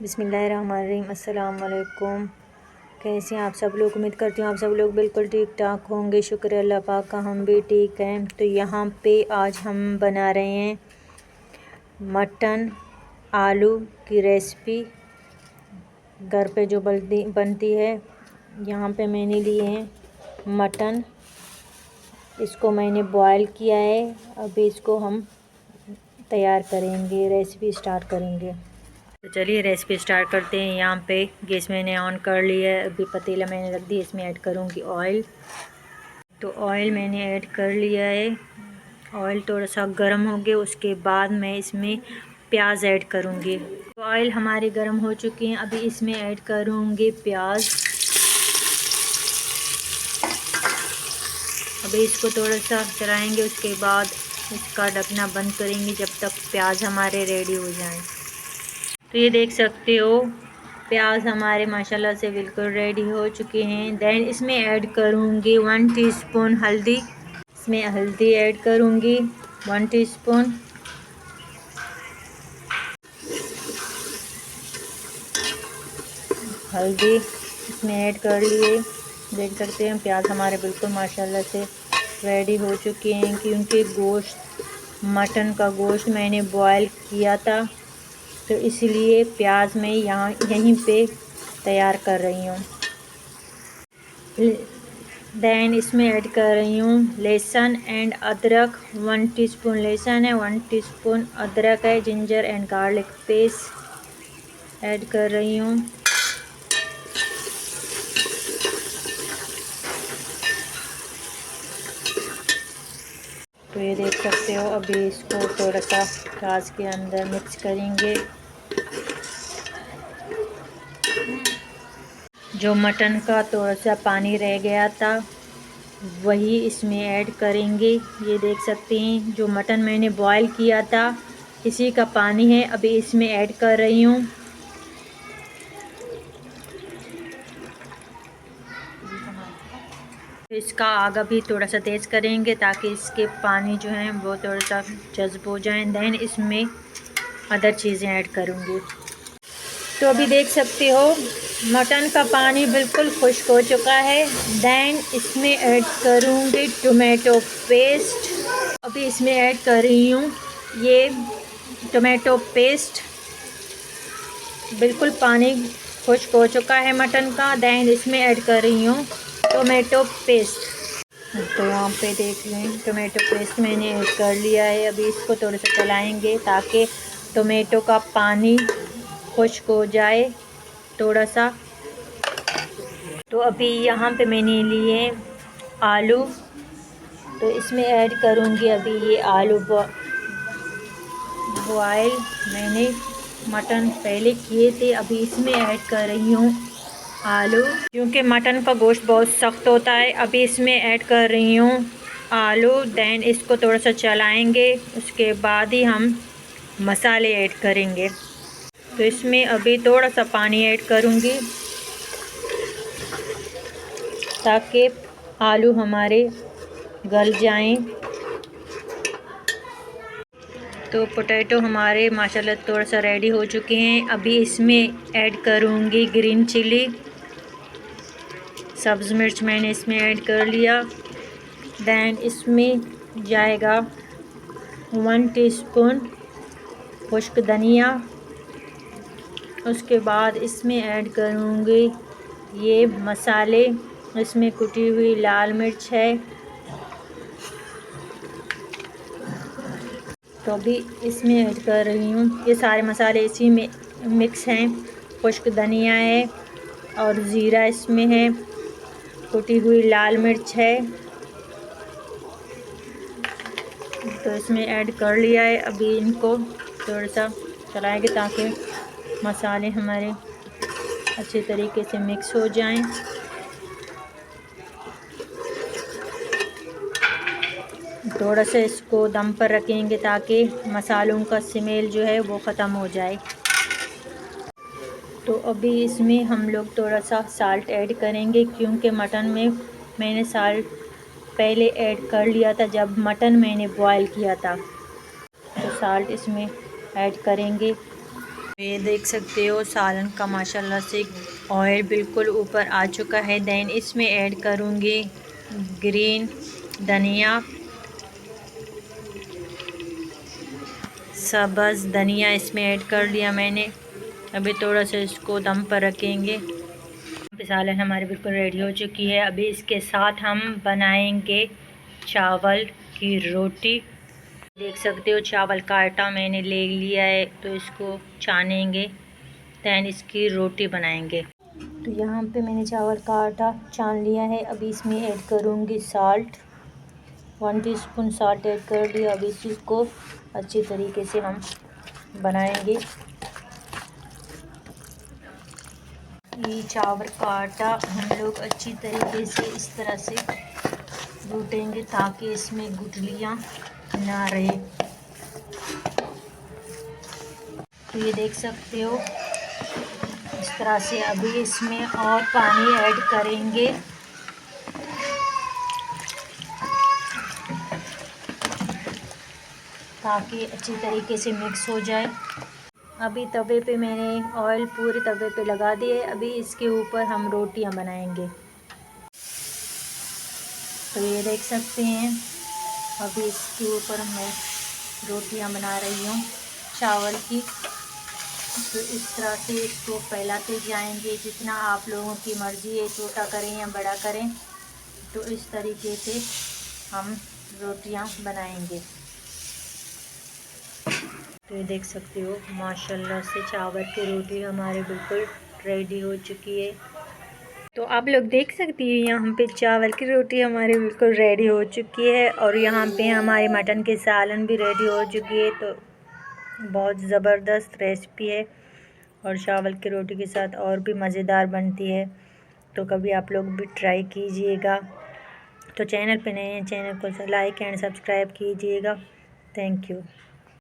बिस्मिल्लाहिर्रहमानिर्रहीम। अस्सलाम वालेकुम। कैसे हैं आप सब लोग? उम्मीद करती हूँ आप सब लोग बिल्कुल ठीक ठाक होंगे। शुक्र अल्लाह पाक का, हम भी ठीक हैं। तो यहाँ पे आज हम बना रहे हैं मटन आलू की रेसिपी, घर पे जो बनती है। यहाँ पे मैंने लिए हैं मटन, इसको मैंने बॉयल किया है। अभी इसको हम तैयार करेंगे, रेसिपी स्टार्ट करेंगे। तो चलिए रेसिपी स्टार्ट करते हैं। यहाँ पे गैस मैंने ऑन कर लिया है। अभी पतीला मैंने रख दिया, इसमें ऐड करूँगी ऑयल। तो ऑयल मैंने ऐड कर लिया है। ऑयल थोड़ा सा गर्म हो गया, उसके बाद मैं इसमें प्याज ऐड करूँगी। तो ऑयल हमारे गर्म हो चुके हैं, अभी इसमें ऐड करूँगी प्याज। अभी इसको थोड़ा सा चलाएँगे, उसके बाद इसका ढकना बंद करेंगे जब तक प्याज हमारे रेडी हो जाएँ। तो ये देख सकते हो प्याज हमारे माशाल्लाह से बिल्कुल रेडी हो चुके हैं। देन इसमें ऐड करूँगी 1 टीस्पून हल्दी। इसमें हल्दी ऐड करूँगी 1 टीस्पून। हल्दी इसमें ऐड कर लिए। देख सकते हैं प्याज हमारे बिल्कुल माशाल्लाह से रेडी हो चुके हैं, क्योंकि मटन का गोश्त मैंने बॉयल किया था, तो इसलिए प्याज मैं यहीं पे तैयार कर रही हूँ। देन इसमें ऐड कर रही हूँ लहसुन एंड अदरक। 1 टीस्पून लहसुन है, 1 टीस्पून अदरक है। Ginger and garlic paste add कर रही हूँ। तो ये देख सकते हो, अभी इसको थोड़ा सा प्याज के अंदर मिक्स करेंगे। जो मटन का थोड़ा सा पानी रह गया था वही इसमें ऐड करेंगे। ये देख सकते हैं जो मटन मैंने बॉयल किया था इसी का पानी है, अभी इसमें ऐड कर रही हूँ। इसका आग भी थोड़ा सा तेज़ करेंगे ताकि इसके पानी जो है वो थोड़ा सा जज्ब हो जाए। देन इसमें अदर चीज़ें ऐड करूँगी। तो अभी देख सकते हो मटन का पानी बिल्कुल खुश्क हो चुका है। देन इसमें ऐड करूँगी टोमेटो पेस्ट। अभी इसमें ऐड कर रही हूँ ये टोमेटो पेस्ट। बिल्कुल पानी खुश्क हो चुका है मटन का। देन इसमें ऐड कर रही हूँ टोमेटो पेस्ट। तो यहाँ पे देख लें टोमेटो पेस्ट मैंने ऐड कर लिया है। अभी इसको थोड़ा सा चलाएँगे ताकि टोमेटो का पानी खुश्क हो जाए थोड़ा सा। तो अभी यहाँ पे मैंने लिए आलू, तो इसमें ऐड करूँगी अभी ये आलू बॉयल। मैंने मटन पहले किए थे, अभी इसमें ऐड कर रही हूँ आलू, क्योंकि मटन का गोश्त बहुत सख्त होता है। अभी इसमें ऐड कर रही हूँ आलू। देन इसको थोड़ा सा चलाएँगे, उसके बाद ही हम मसाले ऐड करेंगे। तो इसमें अभी थोड़ा सा पानी ऐड करूँगी ताकि आलू हमारे गल जाएं। तो पोटैटो हमारे माशाल्लाह थोड़ा सा रेडी हो चुके हैं। अभी इसमें ऐड करूँगी ग्रीन चिली, सब्ज़ मिर्च मैंने इसमें ऐड कर लिया। देन इसमें जाएगा 1 टीस्पून खुश्क धनिया। उसके बाद इसमें ऐड करूँगी ये मसाले। इसमें कुटी हुई लाल मिर्च है। तो अभी इसमें ऐड कर रही हूँ ये सारे मसाले इसी में मिक्स हैं। खुश्क धनिया है और ज़ीरा इसमें है, कुटी हुई लाल मिर्च है। तो इसमें ऐड कर लिया है। अभी इनको थोड़ा सा चलाएंगे ताकि मसाले हमारे अच्छे तरीके से मिक्स हो जाएं। थोड़ा सा इसको दम पर रखेंगे ताकि मसालों का स्मेल जो है वो ख़त्म हो जाए। तो अभी इसमें हम लोग थोड़ा सा साल्ट ऐड करेंगे, क्योंकि मटन में मैंने साल्ट पहले ऐड कर लिया था जब मटन मैंने बॉयल किया था। तो साल्ट इसमें ऐड करेंगे। ये देख सकते हो सालन का माशाल्लाह से ऑयल बिल्कुल ऊपर आ चुका है। देन इसमें ऐड करूँगी ग्रीन धनिया, सब्ज़ धनिया इसमें ऐड कर लिया मैंने। अभी थोड़ा सा इसको दम पर रखेंगे। सालन हमारी बिल्कुल रेडी हो चुकी है। अभी इसके साथ हम बनाएंगे चावल की रोटी। देख सकते हो चावल का आटा मैंने ले लिया है, तो इसको छानेंगे, दैन इसकी रोटी बनाएंगे। तो यहाँ पे मैंने चावल का आटा छान लिया है। अभी इसमें ऐड करूँगी साल्ट, 1 टीस्पून साल्ट ऐड कर दिया। अभी इसको अच्छी तरीके से हम बनाएंगे। ये चावल का आटा हम लोग अच्छी तरीके से इस तरह से गूँथेंगे ताकि इसमें गुठलियाँ ना रहे। तो ये देख सकते हो इस तरह से। अभी इसमें और पानी ऐड करेंगे। ताकि अच्छी तरीके से मिक्स हो जाए। अभी तवे पे मैंने ऑयल पूरे तवे पे लगा दिए। अभी इसके ऊपर हम रोटियां बनाएंगे। तो ये देख सकते हैं अभी इसके ऊपर मैं रोटियां बना रही हूँ चावल की। तो इस तरह से इसको फैलाते जाएंगे। जितना आप लोगों की मर्ज़ी है, छोटा करें या बड़ा करें, तो इस तरीके से हम रोटियां बनाएंगे। तो ये देख सकते हो माशाल्लाह से चावल की रोटी हमारे बिल्कुल रेडी हो चुकी है। तो आप लोग देख सकती हैं यहाँ पे चावल की रोटी हमारी बिल्कुल रेडी हो चुकी है। और यहाँ पे हमारे मटन के सालन भी रेडी हो चुकी है। तो बहुत ज़बरदस्त रेसिपी है और चावल की रोटी के साथ और भी मज़ेदार बनती है। तो कभी आप लोग भी ट्राई कीजिएगा। तो चैनल पे नए हैं, चैनल को लाइक एंड सब्सक्राइब कीजिएगा। Thank you.